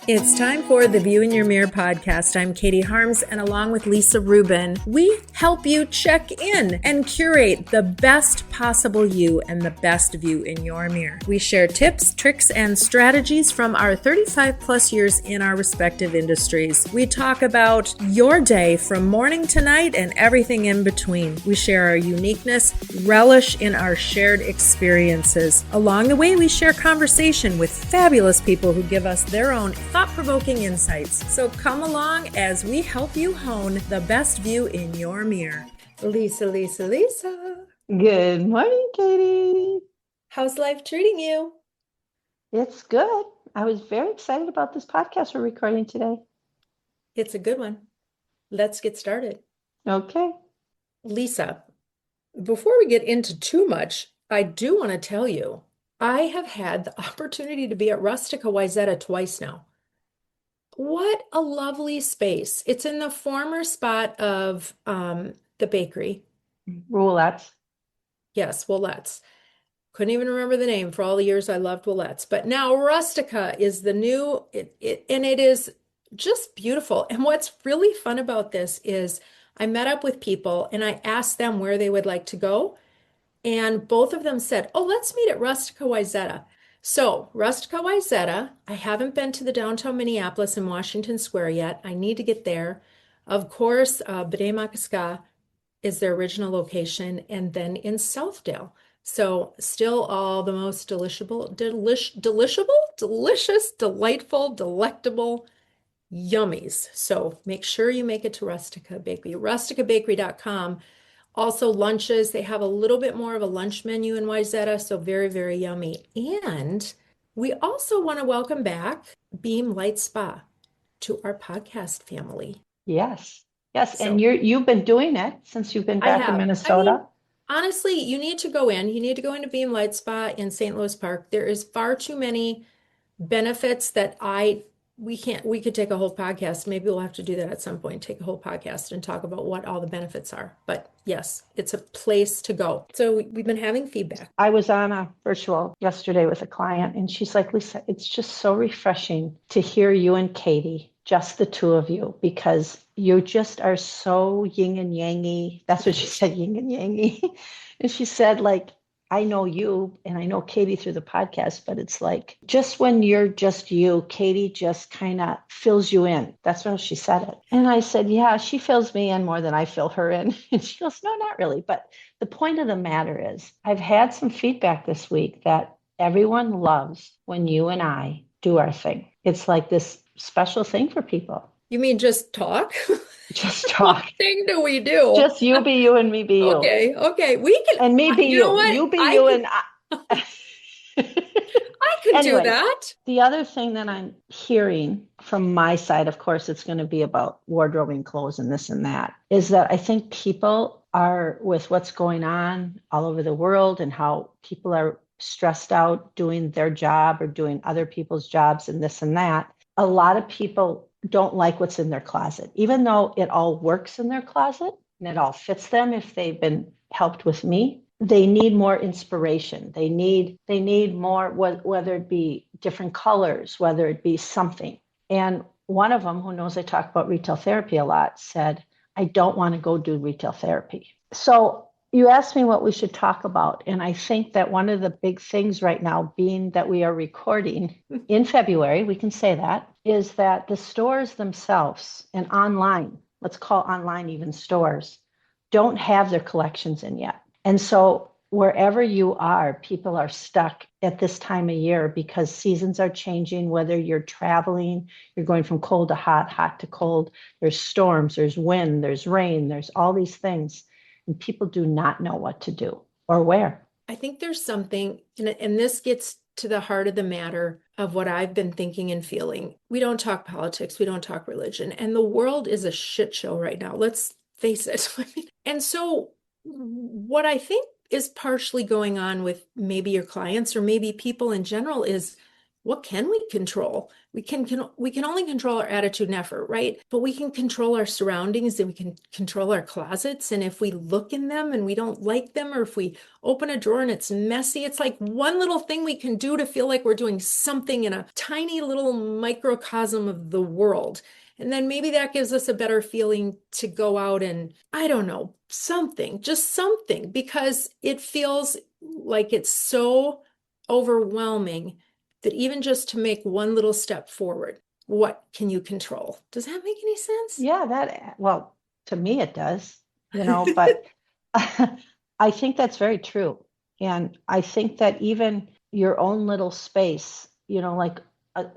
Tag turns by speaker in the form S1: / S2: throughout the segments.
S1: It's time for the View in Your Mirror podcast. I'm Katie Harms, and along with Lisa Rubin, we help you check in and curate the best possible you and the best view in your mirror. We share tips, tricks, and strategies from our 35 plus years in our respective industries. We talk about your day from morning to night and everything in between. We share our uniqueness, relish in our shared experiences. Along the way, we share conversation with fabulous people who give us their own thought-provoking insights. So come along as we help you hone the best view in your mirror. Lisa.
S2: Good morning, Katie.
S1: How's life treating you?
S2: It's good. I was very excited about this podcast we're recording today.
S1: It's a good one. Let's get started.
S2: Okay.
S1: Lisa, before we get into too much, I do want to tell you, I have had the opportunity to be at Rustica Wayzata twice now. What a lovely space. It's in the former spot of the bakery.
S2: Roulettes.
S1: Yes, Willette's. Couldn't even remember the name for all the years I loved Willette's. But now Rustica is the new, and it is just beautiful. And what's really fun about this is I met up with people and I asked them where they would like to go. And both of them said, oh, let's meet at Rustica Wayzata. So Rustica Wayzata, I haven't been to the downtown Minneapolis in Washington Square yet. I need to get there. Of course, B'nai Makaska is their original location, and then in Southdale. So still all the most delicious, delightful, delectable yummies. So make sure you make it to Rustica Bakery, rusticabakery.com. Also lunches, they have a little bit more of a lunch menu in Wayzata, so very, very yummy. And we also want to welcome back Beam Light Spa to our podcast family.
S2: Yes. Yes.
S1: So
S2: And you've been doing it since you've been back in Minnesota.
S1: I mean, honestly, you need to go in. You need to go into Beam Light Spa in St. Louis Park. There is far too many benefits that we could take a whole podcast. Maybe we'll have to do that at some point, take a whole podcast and talk about what all the benefits are. But yes, it's a place to go. So we've been having feedback.
S2: I was on a virtual yesterday with a client, and she's like, Lisa, it's just so refreshing to hear you and Katie, just the two of you, because you just are so yin and yangy. That's what she said, yin and yangy. And she said, like, I know you and I know Katie through the podcast, but it's like just when you're just you, Katie just kind of fills you in. That's how she said it. And I said, yeah, she fills me in more than I fill her in. And she goes, no, not really. But the point of the matter is I've had some feedback this week that everyone loves when you and I do our thing. It's like this special thing for people.
S1: You mean just talk?
S2: Just talk.
S1: What thing do we do?
S2: Just you be you and me be you.
S1: Okay. We can.
S2: And me be you.
S1: You know what?
S2: You be you and I.
S1: I could do that.
S2: The other thing that I'm hearing from my side, of course, it's going to be about wardrobing clothes and this and that, is that I think people are, with what's going on all over the world and how people are stressed out doing their job or doing other people's jobs and this and that, a lot of people don't like what's in their closet, even though it all works in their closet and it all fits them if they've been helped with me. They need more inspiration. They need more, whether it be different colors, whether it be something. And one of them, who knows I talk about retail therapy a lot, said, I don't want to go do retail therapy. So you asked me what we should talk about. And I think that one of the big things right now, being that we are recording in February, we can say that, is that the stores themselves and online, let's call online even stores, don't have their collections in yet. And so wherever you are, people are stuck at this time of year because seasons are changing, whether you're traveling, you're going from cold to hot, hot to cold, there's storms, there's wind, there's rain, there's all these things. And people do not know what to do or where.
S1: I think there's something, and this gets to the heart of the matter of what I've been thinking and feeling. We don't talk politics, we don't talk religion, and the world is a shit show right now. Let's face it. And so what I think is partially going on with maybe your clients or maybe people in general is what can we control? We can only control our attitude and effort, right? But we can control our surroundings and we can control our closets. And if we look in them and we don't like them, or if we open a drawer and it's messy, it's like one little thing we can do to feel like we're doing something in a tiny little microcosm of the world. And then maybe that gives us a better feeling to go out and, I don't know, something, just something, because it feels like it's so overwhelming that even just to make one little step forward, what can you control? Does that make any sense?
S2: Yeah, well, to me it does, but I think that's very true. And I think that even your own little space, like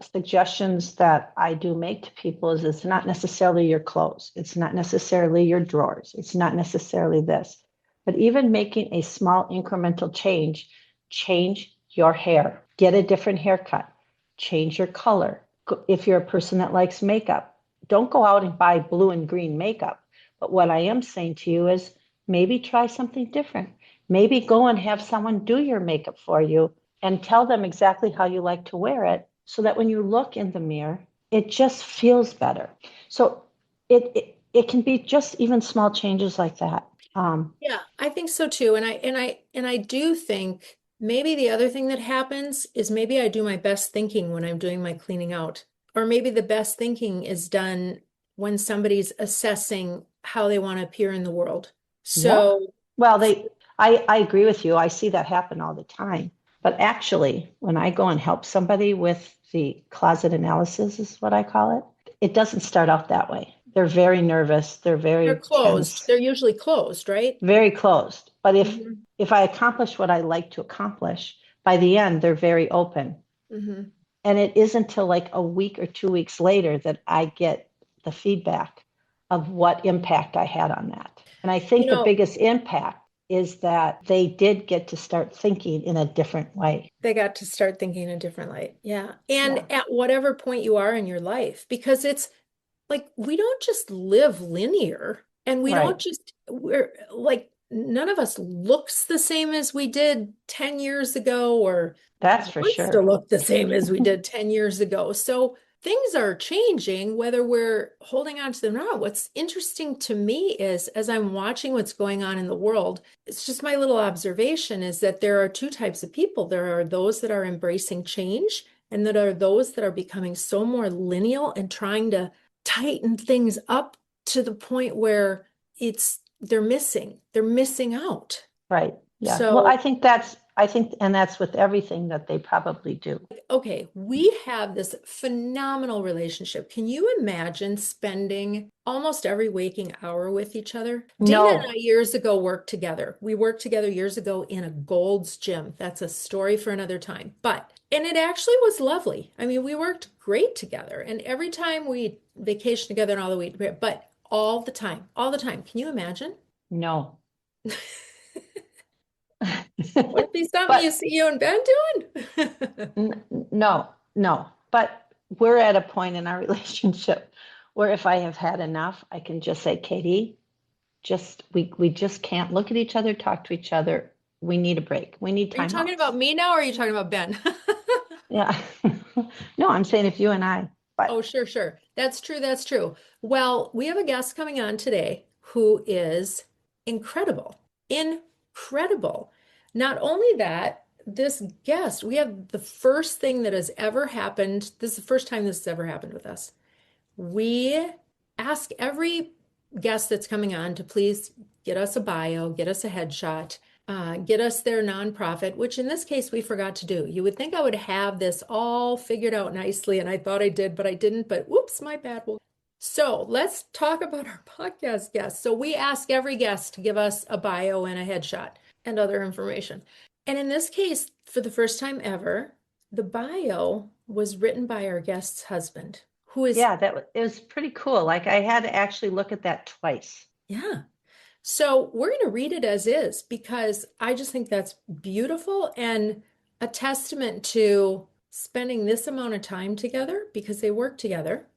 S2: suggestions that I do make to people is it's not necessarily your clothes. It's not necessarily your drawers. It's not necessarily this, but even making a small incremental change your hair, get a different haircut, change your color. If you're a person that likes makeup, don't go out and buy blue and green makeup. But what I am saying to you is maybe try something different. Maybe go and have someone do your makeup for you and tell them exactly how you like to wear it so that when you look in the mirror, it just feels better. So it can be just even small changes like that.
S1: Yeah, I think so too. And I do think maybe the other thing that happens is maybe I do my best thinking when I'm doing my cleaning out. Or maybe the best thinking is done when somebody's assessing how they want to appear in the world.
S2: Yeah.
S1: So,
S2: Well, I agree with you. I see that happen all the time. But actually, when I go and help somebody with the closet analysis, is what I call it, it doesn't start out that way. They're very nervous. They're
S1: they're
S2: very
S1: closed.
S2: tense,
S1: They're usually closed, right?
S2: very closed. But
S1: Hmm.
S2: if I accomplish what I like to accomplish, by the end, they're very open.
S1: Hmm.
S2: And it isn't until like a week or 2 weeks later that I get the feedback of what impact I had on that. And I
S1: You
S2: think the
S1: know,
S2: biggest impact is that they did get to start thinking in a different way.
S1: they got to start thinking in a different light. Yeah. And
S2: Yeah,
S1: at whatever point you are in your life, because it's like we don't just live linear and we
S2: right.
S1: don't just, we're like, none of us looks the same as we did 10 years ago or
S2: That's for
S1: wants to
S2: sure.
S1: look the same as we did 10 years ago. So things are changing, whether we're holding on to them or not. What's interesting to me is as I'm watching what's going on in the world, it's just my little observation is that there are two types of people. There are those that are embracing change, and that are those that are becoming so more lineal and trying to tighten things up to the point where they're missing out.
S2: Right. Yeah. Well,
S1: So
S2: I think, and that's with everything that they probably do.
S1: okay, we have this phenomenal relationship. Can you imagine spending almost every waking hour with each other? Dana and I
S2: No,
S1: years ago worked together. We worked together years ago in a Gold's gym. That's a story for another time. And it actually was lovely. I mean, we worked great together. And every time we vacationed together and all the way, but all the time. Can you imagine?
S2: no.
S1: Wouldn't be something you
S2: But
S1: see you and Ben doing?
S2: No, no. But we're at a point in our relationship where if I have had enough, I can just say, Katie, we just can't look at each other, talk to each other. We need a break. We need
S1: Are you talking
S2: timeouts.
S1: about me now, or are you talking about Ben?
S2: Yeah. No, I'm saying if you and I, but
S1: Oh, sure, sure. That's true. That's true. Well, we have a guest coming on today who is incredible. Incredible. Not only that, this guest, we have the first thing that has ever happened. This is the first time this has ever happened with us. We ask every guest that's coming on to please get us a bio, get us a headshot, get us their nonprofit, which in this case we forgot to do. You would think I would have this all figured out nicely, and I thought I did, but I didn't. But whoops, my bad. So let's talk about our podcast guests. So we ask every guest to give us a bio and a headshot and other information. And in this case, for the first time ever, the bio was written by our guest's husband, who is,
S2: yeah, it was pretty cool. Like I had to actually look at that twice.
S1: yeah. So we're going to read it as is because I just think that's beautiful and a testament to spending this amount of time together because they work together.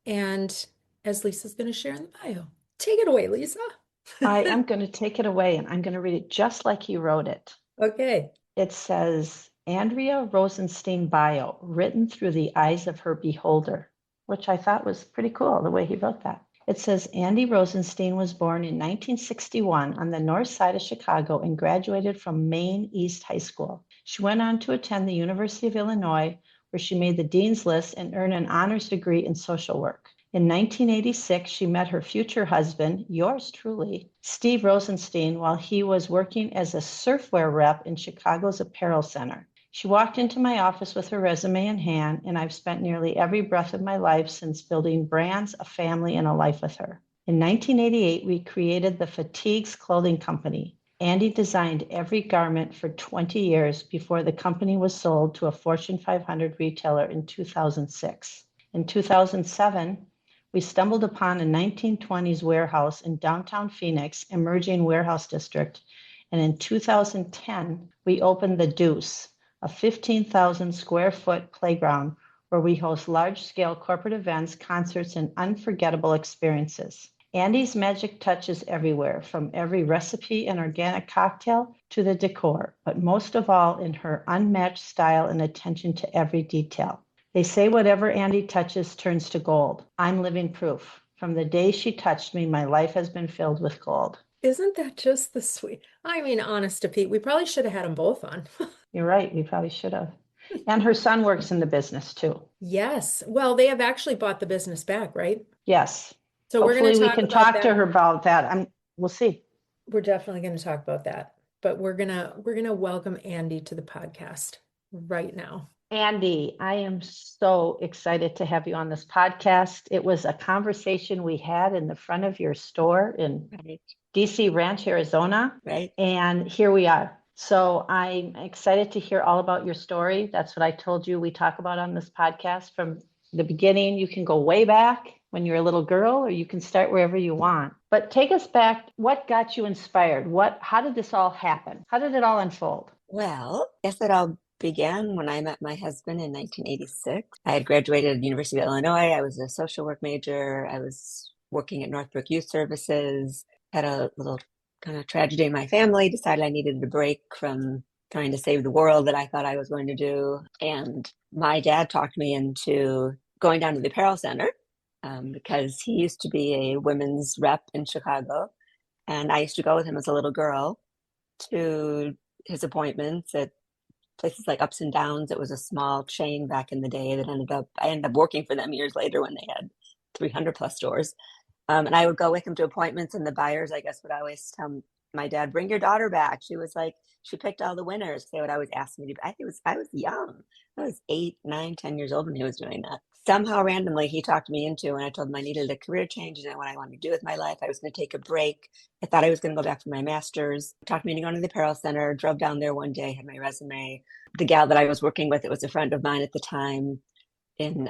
S1: And as Lisa's going to share in the bio, take it away, Lisa.
S2: I am going to take it away and I'm going to read it just like he wrote it.
S1: Okay.
S2: It says, Andrea Rosenstein bio, written through the eyes of her beholder, which I thought was pretty cool the way he wrote that. It says Andi Rosenstein was born in 1961 on the north side of Chicago and graduated from Maine East High School. She went on to attend the University of Illinois, where she made the dean's list and earned an honors degree in social work. In 1986, she met her future husband, yours truly, Steve Rosenstein, while he was working as a surfwear rep in Chicago's Apparel Center. She walked into my office with her resume in hand, and I've spent nearly every breath of my life since building brands, a family, and a life with her. In 1988, we created the Fitigues clothing company. Andi designed every garment for 20 years before the company was sold to a Fortune 500 retailer in 2006. In 2007, we stumbled upon a 1920s warehouse in downtown Phoenix, emerging warehouse district, and in 2010, we opened the Duce, a 15,000 square foot playground where we host large-scale corporate events, concerts, and unforgettable experiences. Andi's magic touches everywhere, from every recipe and organic cocktail to the decor, but most of all in her unmatched style and attention to every detail. They say whatever Andi touches turns to gold. I'm living proof. From the day she touched me, my life has been filled with gold.
S1: Isn't that just the sweet? I mean, honest to Pete, we probably should have had them both on.
S2: You're right. We probably should have. And her son works in the business too.
S1: Yes. Well, they have actually bought the business back, right?
S2: Yes.
S1: So we're going
S2: Hopefully
S1: to
S2: we
S1: talk
S2: can
S1: about
S2: talk to
S1: that.
S2: her about that. We'll see.
S1: We're definitely going to talk about that. But we're gonna welcome Andi to the podcast right now.
S2: Andi, I am so excited to have you on this podcast. It was a conversation we had in the front of your store in DC Ranch, Arizona.
S3: Right.
S2: And here we are. So I'm excited to hear all about your story. That's what I told you we talk about on this podcast from the beginning. You can go way back when you're a little girl, or you can start wherever you want. But take us back. What got you inspired? How did this all happen? How did it all unfold?
S3: Well, I guess it all began when I met my husband in 1986. I had graduated at the University of Illinois. I was a social work major. I was working at Northbrook Youth Services, had a little kind of tragedy in my family, decided I needed a break from trying to save the world that I thought I was going to do. And my dad talked me into going down to the apparel center because he used to be a women's rep in Chicago. And I used to go with him as a little girl to his appointments at places like Ups and Downs. It was a small chain back in the day that I ended up working for them years later when they had 300 plus stores. And I would go with him to appointments, and the buyers, I guess, would always tell my dad, bring your daughter back. She picked all the winners. They would always ask me to. I was young. I was 8, 9, 10 years old when he was doing that. Somehow randomly, he talked me into, and I told him I needed a career change and what I wanted to do with my life. I was going to take a break. I thought I was going to go back for my master's. Talked me into going to the apparel center, drove down there one day, had my resume. The gal that I was working with, it was a friend of mine at the time in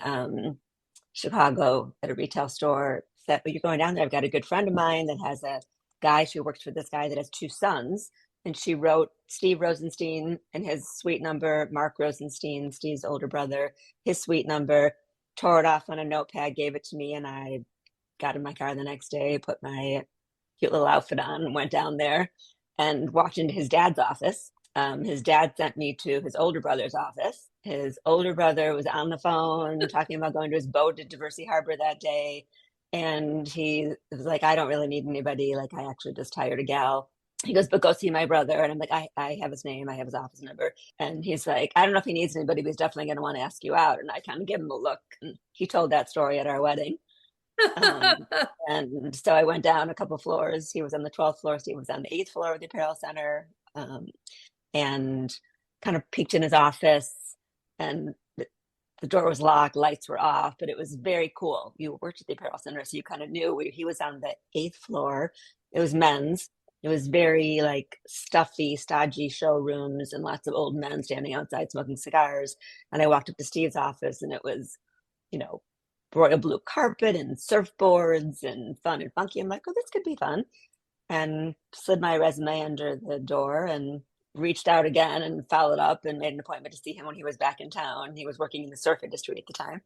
S3: Chicago at a retail store, said, well, you're going down there. I've got a good friend of mine that has a guy. She works for this guy that has 2 sons. And she wrote Steve Rosenstein and his suite number, Mark Rosenstein, Steve's older brother, his suite number, tore it off on a notepad, gave it to me. And I got in my car the next day, put my cute little outfit on and went down there and walked into his dad's office. His dad sent me to his older brother's office. His older brother was on the phone talking about going to his boat at Diversey Harbor that day. And he was like, I don't really need anybody. Like, I actually just hired a gal. He goes, but go see my brother. And I'm like, I have his name. I have his office number. And he's like, I don't know if he needs anybody, but he's definitely going to want to ask you out. And I kind of give him a look. And he told that story at our wedding. And so I went down a couple floors. He was on the 12th floor. Steve was on the 8th floor of the apparel center. And kind of peeked in his office, and the door was locked, lights were off, but it was very cool. You worked at the apparel center, so you kind of knew he was on the 8th floor. It was men's. It was very like stuffy, stodgy showrooms and lots of old men standing outside smoking cigars. And I walked up to Steve's office, and it was, royal blue carpet and surfboards and fun and funky. I'm like, oh, this could be fun. And slid my resume under the door and reached out again and followed up and made an appointment to see him when he was back in town. He was working in the surf industry at the time.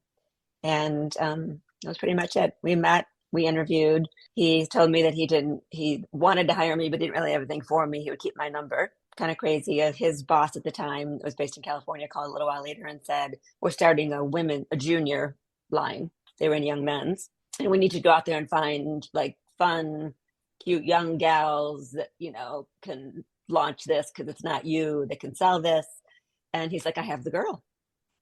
S3: And that was pretty much it. We met, we interviewed. He told me that he wanted to hire me, but didn't really have anything for me. He would keep my number. kind of crazy. His boss at the time was based in California, called a little while later and said, we're starting a junior line. They were in young men's. And we need to go out there and find like fun, cute young gals that, can launch this because it's not you that can sell this. And he's like, I have the girl.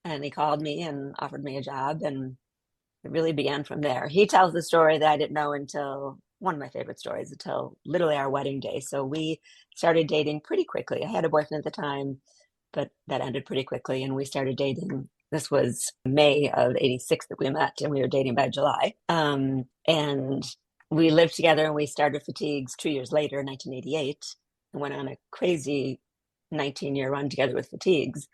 S3: And he called me and offered me a job. And it really began from there. He tells the story that I didn't know until one of my favorite stories, until literally our wedding day. So we started dating pretty quickly. I had a boyfriend at the time, but that ended pretty quickly. And we started dating. This was May of '86 that we met, and we were dating by July. And we lived together, and we started Fitigues 2 years later in 1988, and went on a crazy 19-year run together with Fitigues,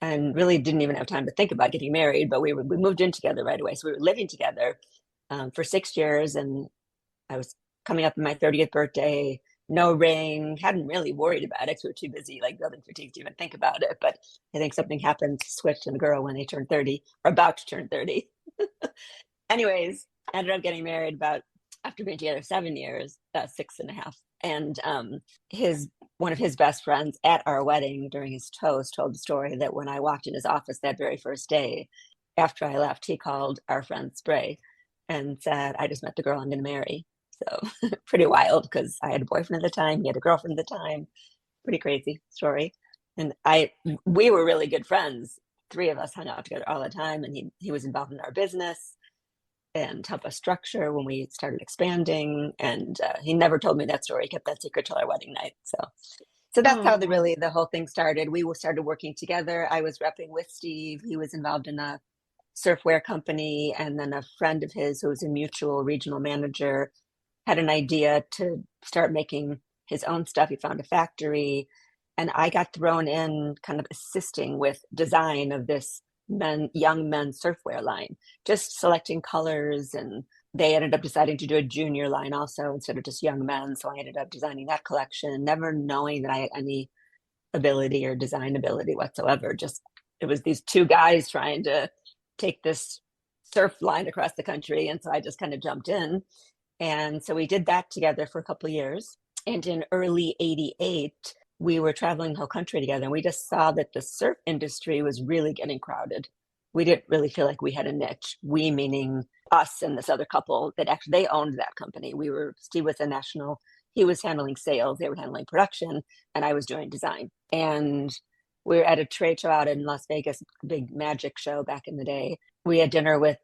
S3: and really didn't even have time to think about getting married, but we moved in together right away. So we were living together for 6 years, and I was coming up on my 30th birthday, no ring, hadn't really worried about it because we were too busy like building Fatigues to even think about it. But I think something happened to switch to the girl when they turned 30 or about to turn 30. Anyways, I ended up getting married about after being together 7 years, 6.5. And one of his best friends at our wedding during his toast told the story that when I walked in his office that very first day, after I left, he called our friend Spray and said, I just met the girl I'm going to marry. So pretty wild because I had a boyfriend at the time. He had a girlfriend at the time. Pretty crazy story. And we were really good friends. 3 of us hung out together all the time. And he was involved in our business and helped us structure when we started expanding. And he never told me that story. He kept that secret till our wedding night. So that's how the whole thing started. We started working together. I was repping with Steve. He was involved in a surfwear company. And then a friend of his who was a mutual regional manager had an idea to start making his own stuff. He found a factory, and I got thrown in kind of assisting with design of this young men's surfwear line, just selecting colors. And they ended up deciding to do a junior line also instead of just young men. So I ended up designing that collection, never knowing that I had any ability or design ability whatsoever. Just it was these 2 guys trying to take this surf line across the country. And so I just kind of jumped in. And so we did that together for a couple of years. And in early '88, we were traveling the whole country together. And we just saw that the surf industry was really getting crowded. We didn't really feel like we had a niche. We meaning us and this other couple that actually they owned that company. Steve was a national, he was handling sales, they were handling production, and I was doing design. And we were at a trade show out in Las Vegas, big magic show back in the day. We had dinner with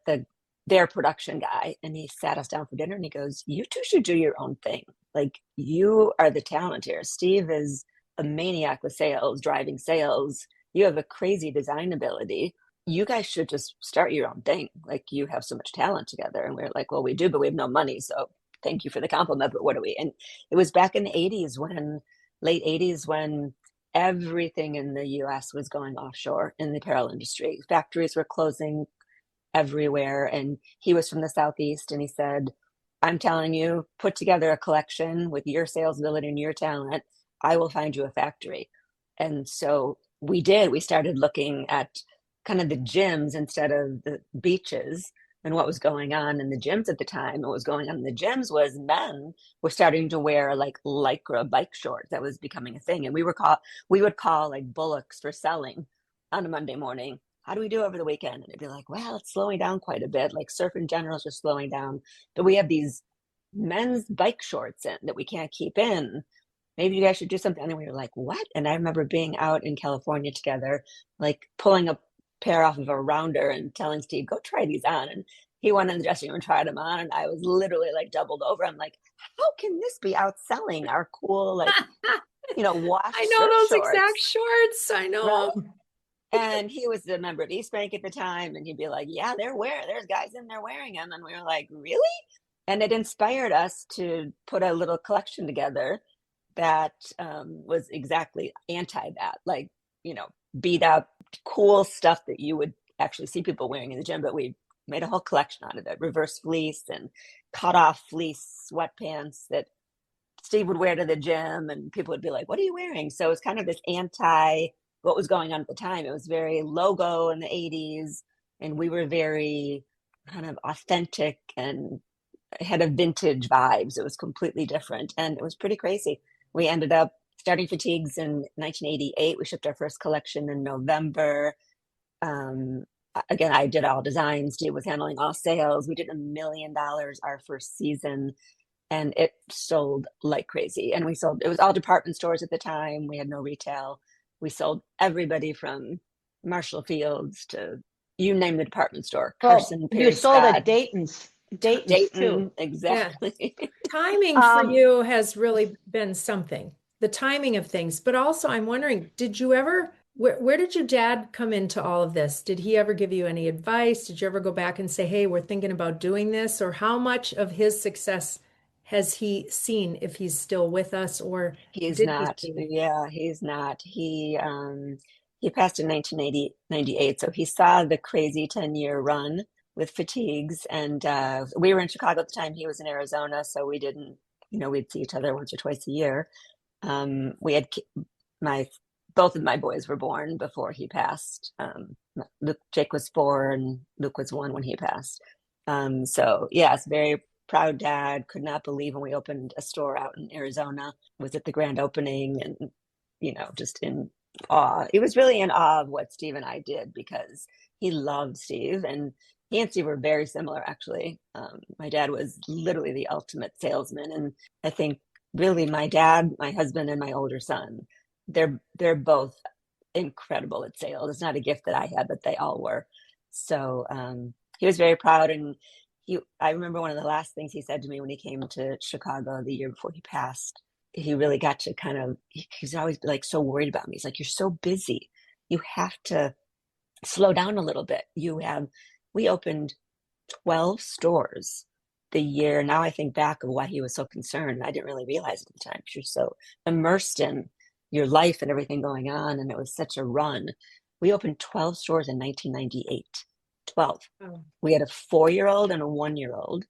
S3: their production guy, and he sat us down for dinner and he goes, you 2 should do your own thing. Like, you are the talent here. Steve is a maniac with sales, driving sales. You have a crazy design ability. You guys should just start your own thing. Like, you have so much talent together. And we were like, well, we do, but we have no money. So thank you for the compliment, but what do we? And it was back in the late 80s when everything in the US was going offshore in the apparel industry. Factories were closing everywhere. And he was from the Southeast, and he said, I'm telling you, put together a collection with your sales ability and your talent. I will find you a factory. And so we did. We started looking at kind of the gyms instead of the beaches and what was going on in the gyms at the time. And what was going on in the gyms was men were starting to wear like Lycra bike shorts. That was becoming a thing. And we would call like bullocks for selling on a Monday morning. How do we do over the weekend? And it'd be like, well, it's slowing down quite a bit. Like surf in general is just slowing down. But we have these men's bike shorts in that we can't keep in. Maybe you guys should do something. And we were like, what? And I remember being out in California together, like pulling a pair off of a rounder and telling Steve, go try these on. And he went in the dressing room and tried them on. And I was literally like doubled over. I'm like, how can this be outselling our cool, like, wash
S1: I know those
S3: shorts?
S1: exact shorts. I know.
S3: Right? And he was a member of East Bank at the time. And he'd be like, yeah, there's guys in there wearing them. And we were like, really? And it inspired us to put a little collection together that was exactly anti that, like, beat up cool stuff that you would actually see people wearing in the gym. But we made a whole collection out of it, reverse fleece and cut off fleece sweatpants that Steve would wear to the gym. And people would be like, what are you wearing? So it's kind of this anti what was going on at the time. It was very logo in the 80s. And we were very kind of authentic and had a vintage vibes. It was completely different. And it was pretty crazy. We ended up starting Fatigues in 1988. We shipped our first collection in November. Again, I did all designs. Steve was handling all sales. We did $1 million our first season, and it sold like crazy. And it was all department stores at the time. We had no retail. We sold everybody from Marshall Fields to you name the department store. Carson,
S2: Well,
S3: Perry
S2: you sold
S3: Scott,
S2: at Dayton's too.
S3: Dayton,
S1: Yeah.
S3: exactly.
S1: Timing for you has really been something, the timing of things. But also, I'm wondering, where did your dad come into all of this? Did he ever give you any advice? Did you ever go back and say, hey, we're thinking about doing this? Or how much of his success has he seen, if he's still with us, or
S3: He's
S1: did he
S3: not.
S1: see?
S3: Yeah, he's not. He passed in 1998, so he saw the crazy 10-year run with Fatigues, and we were in Chicago at the time. He was in Arizona, so we didn't, we'd see each other once or twice a year. We had my both of my boys were born before he passed. Jake was 4 and Luke was 1 when he passed. So yes, very proud dad. Could not believe when we opened a store out in Arizona, was at the grand opening, and just in awe. He was really in awe of what Steve and I did, because he loved Steve, and he and Steve were very similar, actually. My dad was literally the ultimate salesman, and I think really my dad, my husband, and my older son, they're both incredible at sales. It's not a gift that I had, but they all were. So he was very proud, and I remember one of the last things he said to me when he came to Chicago the year before he passed. He really got to he's always like so worried about me. He's like, you're so busy. You have to slow down a little bit. We opened 12 stores the year. Now I think back of why he was so concerned. I didn't really realize at the time, because you're so immersed in your life and everything going on. And it was such a run. We opened 12 stores in 1998. 12.
S1: Oh.
S3: We had a 4-year-old and a 1-year-old.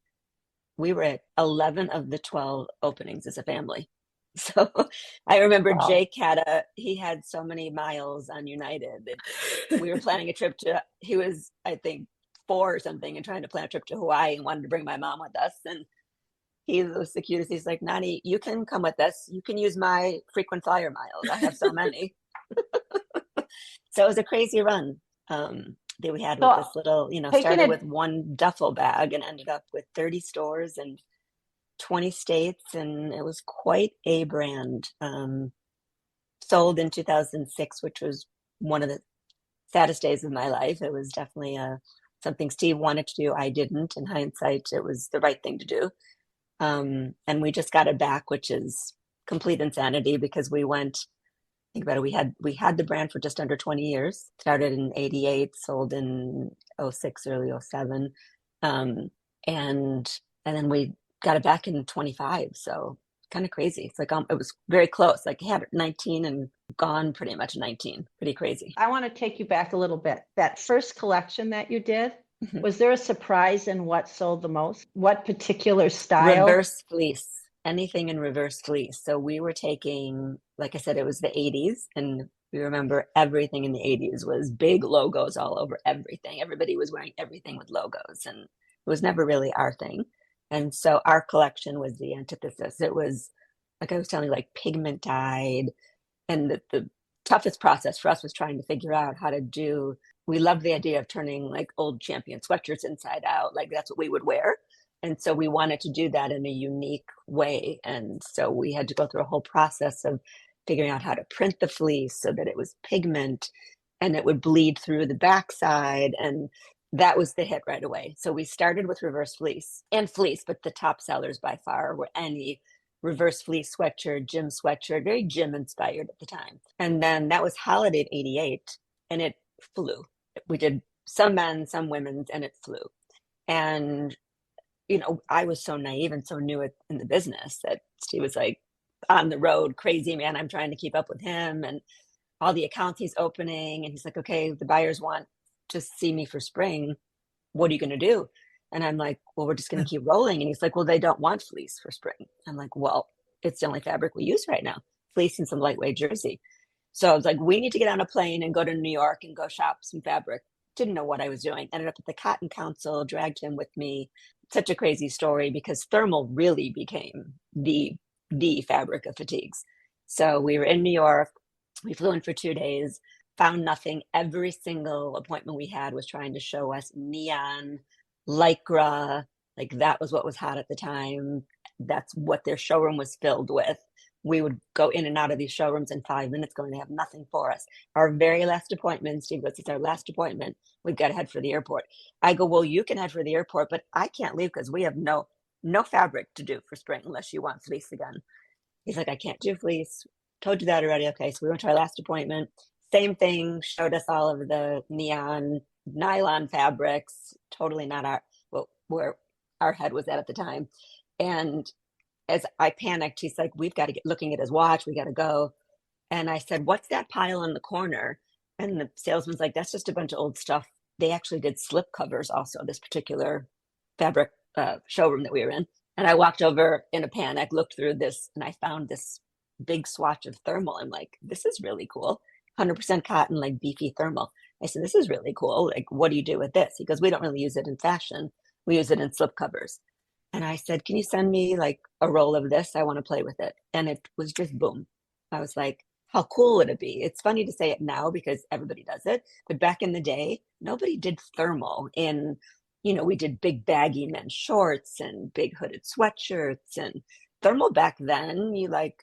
S3: We were at 11 of the 12 openings as a family. So I remember
S2: Wow.
S3: Jake he had so many miles on United. We were planning a trip he was, I think, 4 or something, and trying to plan a trip to Hawaii, and wanted to bring my mom with us. And he was the cutest. He's like, Nani, you can come with us. You can use my frequent flyer miles. I have so many. So it was a crazy run that we had with this little, started with one duffel bag and ended up with 30 stores and 20 states, and it was quite a brand. Sold in 2006, which was one of the saddest days of my life. It was definitely something Steve wanted to do. I didn't. In hindsight, it was the right thing to do. And we just got it back, which is complete insanity, because we went, think about it, we had the brand for just under 20 years. Started in 88, sold in 06, early 07. And then we got it back in 25. So kind of crazy. It's like, it was very close. Like, he had 19 and gone pretty much 19. Pretty crazy.
S2: I want to take you back a little bit. That first collection that you did,
S3: Mhm.
S2: was there a surprise in what sold the most? What particular style?
S3: Reverse fleece. Anything in reverse fleece. So we were taking, like I said, it was the 80s, and we remember everything in the 80s was big logos all over everything. Everybody was wearing everything with logos, and it was never really our thing. And so our collection was the antithesis. It was, like I was telling you, like pigment dyed. And the toughest process for us was trying to figure out how to do, we loved the idea of turning like old Champion sweatshirts inside out. Like, that's what we would wear. And so we wanted to do that in a unique way. And so we had to go through a whole process of figuring out how to print the fleece so that it was pigment and it would bleed through the backside. And that was the hit right away. So we started with reverse fleece and fleece, but the top sellers by far were any reverse fleece sweatshirt, gym sweatshirt, very gym inspired at the time. And then that was holiday of 88, and it flew. We did some men's, some women's, and it flew. And, I was so naive and so new in the business that Steve was like, on the road, crazy man, I'm trying to keep up with him and all the accounts he's opening. And he's like, okay, the buyers want to see me for spring. What are you going to do? And I'm like, well, we're just going to keep rolling. And he's like, well, they don't want fleece for spring. I'm like, well, it's the only fabric we use right now, fleece and some lightweight jersey. So I was like, we need to get on a plane and go to New York and go shop some fabric. Didn't know what I was doing. Ended up at the Cotton Council, dragged him with me. Such a crazy story, because thermal really became the fabric of Fatigues. So we were in New York. We flew in for 2 days, found nothing. Every single appointment we had was trying to show us neon, lycra, like that was what was hot at the time. That's what their showroom was filled with. We would go in and out of these showrooms in 5 minutes going, they have nothing for us. Our very last appointment, Steve goes, it's our last appointment. We've got to head for the airport. I go, well, you can head for the airport, but I can't leave because we have no fabric to do for spring unless you want fleece again. He's like, I can't do fleece. Told you that already. Okay, so we went to our last appointment. Same thing, showed us all of the neon nylon fabrics, totally not where our head was at the time. And as I panicked, he's like, we've got to get looking at his watch. We got to go. And I said, what's that pile in the corner? And the salesman's like, that's just a bunch of old stuff. They actually did slip covers also, this particular fabric showroom that we were in. And I walked over in a panic, looked through this, and I found this big swatch of thermal. I'm like, this is really cool. 100% cotton, like beefy thermal. I said, this is really cool. Like, what do you do with this? He goes, we don't really use it in fashion. We use it in slip covers. And I said, can you send me like a roll of this? I want to play with it. And it was just boom. I was like, how cool would it be? It's funny to say it now because everybody does it. But back in the day, nobody did thermal in, we did big baggy men's shorts and big hooded sweatshirts, and thermal back then,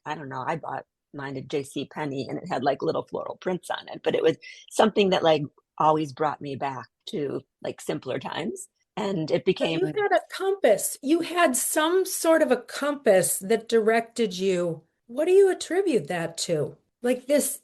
S3: I don't know, I bought mine at J.C. Penney and it had like little floral prints on it, but it was something that like always brought me back to like simpler times. And it became,
S1: You had a compass. You had some sort of a compass that directed you. What do you attribute that to? Like this,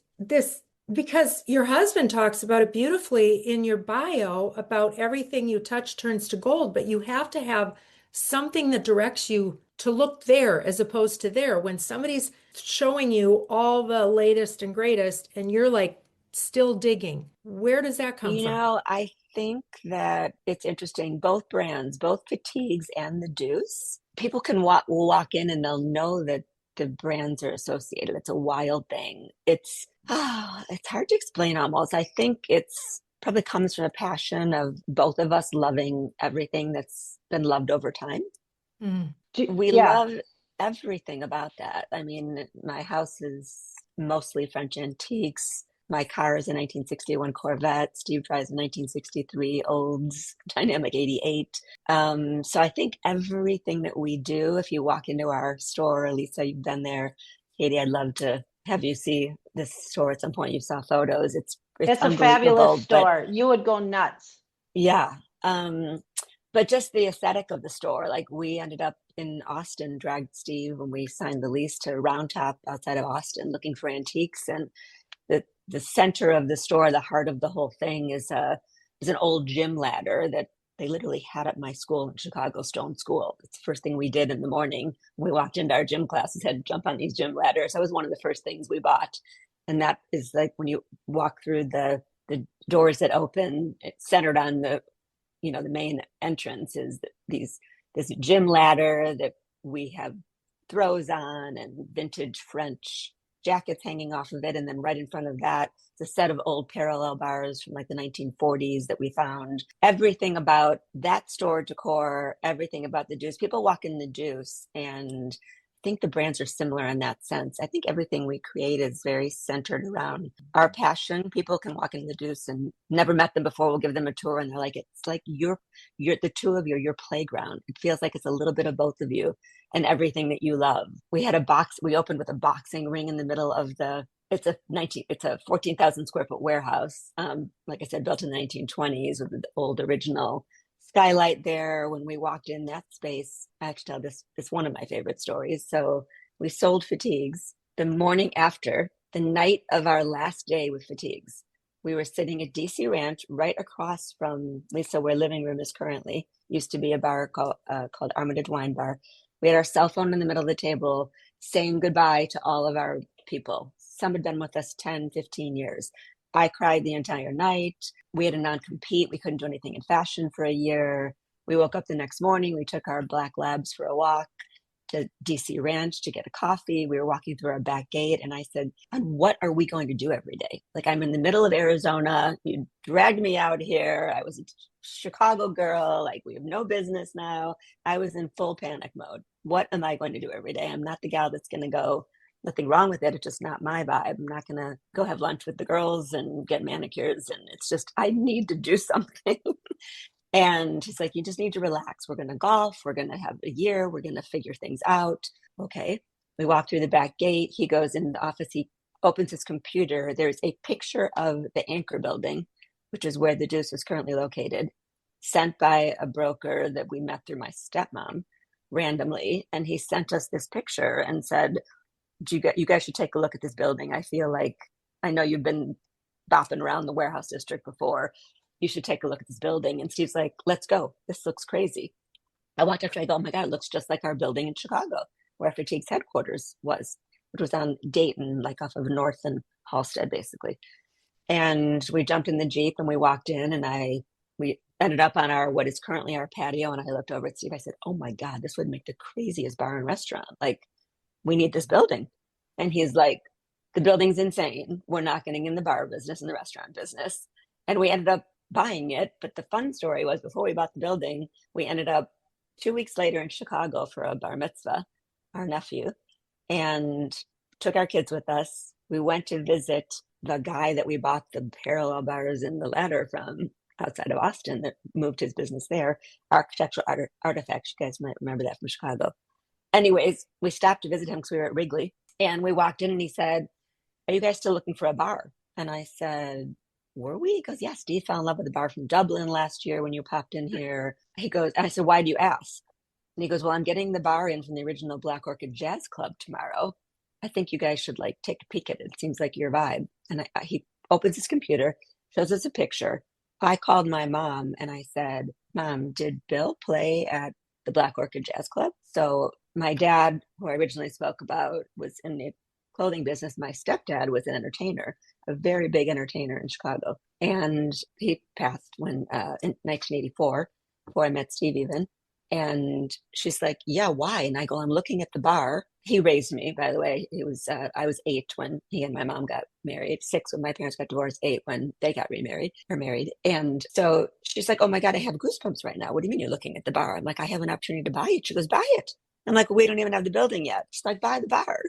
S1: because your husband talks about it beautifully in your bio about everything you touch turns to gold, but you have to have something that directs you to look there as opposed to there. When somebody's showing you all the latest and greatest and you're like still digging, where does that come from?
S3: I think that it's interesting. Both brands, both Fitigues and the Duce, people can walk in and they'll know that the brands are associated. It's a wild thing. It's hard to explain almost. I think it's probably comes from a passion of both of us loving everything that's been loved over time.
S1: Mm.
S3: We
S2: Yeah.
S3: love everything about that. I mean, my house is mostly French antiques. My car is a 1961 Corvette. Steve drives a 1963 Olds Dynamic 88. So I think everything that we do, if you walk into our store, Lisa, you've been there. Katie, I'd love to have you see this store at some point. You saw photos. It's
S2: It's a
S3: unbelievable.
S2: fabulous store. You would go nuts.
S3: Yeah. But just the aesthetic of the store, like we ended up in Austin, dragged Steve when we signed the lease to Round Top outside of Austin looking for antiques. And the center of the store, the heart of the whole thing is an old gym ladder that they literally had at my school in Chicago, Stone School. It's the first thing we did in the morning. We walked into our gym classes, had to jump on these gym ladders. That was one of the first things we bought. And that is like when you walk through the doors that open, it's centered on the main entrance is this gym ladder that we have throws on and vintage French jackets hanging off of it. And then right in front of that, it's a set of old parallel bars from like the 1940s that we found. Everything about that store decor, everything about the Duce. People walk in the Duce and I think the brands are similar in that sense. I think everything we create is very centered around our passion. People can walk in the Duce and never met them before. We'll give them a tour and they're like, it's like you're the two of you, your playground. It feels like it's a little bit of both of you and everything that you love. We opened with a boxing ring in the middle of it's a 14,000 square foot warehouse. Like I said, built in the 1920s with the old original skylight there. When we walked in that space, I have to tell this one of my favorite stories. So we sold Fitigues the morning after, the night of our last day with Fitigues. We were sitting at DC Ranch right across from Lisa, where living room is currently. Used to be a bar called Armitage Wine Bar. We had our cell phone in the middle of the table saying goodbye to all of our people. Some had been with us 10, 15 years. I cried the entire night. We had a non-compete. We couldn't do anything in fashion for a year. We woke up the next morning. We took our black labs for a walk to DC Ranch to get a coffee. We were walking through our back gate and I said, and what are we going to do every day? Like, I'm in the middle of Arizona. You dragged me out here. I was a Chicago girl. Like, we have no business now. I was in full panic mode. What am I going to do every day? I'm not the gal that's going to go nothing wrong with it. It's just not my vibe. I'm not going to go have lunch with the girls and get manicures. And it's just, I need to do something. And he's like, you just need to relax. We're going to golf. We're going to have a year. We're going to figure things out. Okay. We walk through the back gate. He goes in the office. He opens his computer. There's a picture of the Anchor building, which is where the Duce is currently located, sent by a broker that we met through my stepmom randomly. And he sent us this picture and said, you guys should take a look at this building. I feel like, I know you've been bopping around the warehouse district before. You should take a look at this building. And Steve's like, let's go. This looks crazy. I walked up to it, I go, oh my God, it looks just like our building in Chicago, where Fitigues headquarters was, which was on Dayton, like off of North and Halstead, basically. And we jumped in the Jeep and we walked in, and we ended up on what is currently our patio. And I looked over at Steve. I said, oh my God, this would make the craziest bar and restaurant. Like, we need this building. And he's like, the building's insane. We're not getting in the bar business and the restaurant business. And we ended up buying it. But the fun story was, before we bought the building, we ended up 2 weeks later in Chicago for a bar mitzvah, our nephew, and took our kids with us. We went to visit the guy that we bought the parallel bars and the ladder from outside of Austin, that moved his business there, Architectural Artifacts. You guys might remember that from Chicago. Anyways, we stopped to visit him because we were at Wrigley, and we walked in and he said, are you guys still looking for a bar? And I said, were we? He goes, yeah, Steve fell in love with the bar from Dublin last year when you popped in here. He goes, and I said, why do you ask? And he goes, well, I'm getting the bar in from the original Black Orchid Jazz Club tomorrow. I think you guys should like take a peek at it. It seems like your vibe. And he opens his computer, shows us a picture. I called my mom and I said, Mom, did Bill play at the Black Orchid Jazz Club? So my dad, who I originally spoke about, was in the clothing business. My stepdad was an entertainer, a very big entertainer in Chicago. And he passed in 1984, before I met Steve even. And she's like, yeah, why? And I go, I'm looking at the bar. He raised me, by the way. I was 8 when he and my mom got married, 6 when my parents got divorced, 8 when they got married. And so she's like, oh my God, I have goosebumps right now. What do you mean you're looking at the bar? I'm like, I have an opportunity to buy it. She goes, buy it. I'm like, we don't even have the building yet. She's like, buy the bar.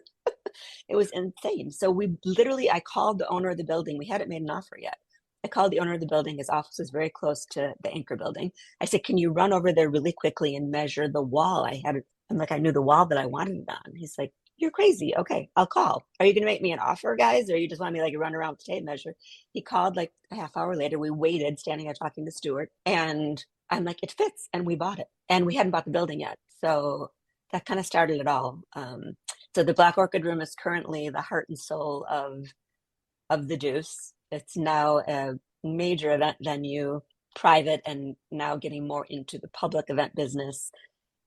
S3: It was insane. So I called the owner of the building. We hadn't made an offer yet. I called the owner of the building. His office was very close to the Anchor building. I said, can you run over there really quickly and measure the wall? I'm like, I knew the wall that I wanted it on. He's like, you're crazy. Okay, I'll call. Are you going to make me an offer, guys? Or you just want me like run around with the tape measure? He called like a half hour later. We waited, standing there talking to Stuart. And I'm like, it fits. And we bought it. And we hadn't bought the building yet. So that kind of started it all. So the Black Orchid Room is currently the heart and soul of the Duce. It's now a major event venue, private, and now getting more into the public event business.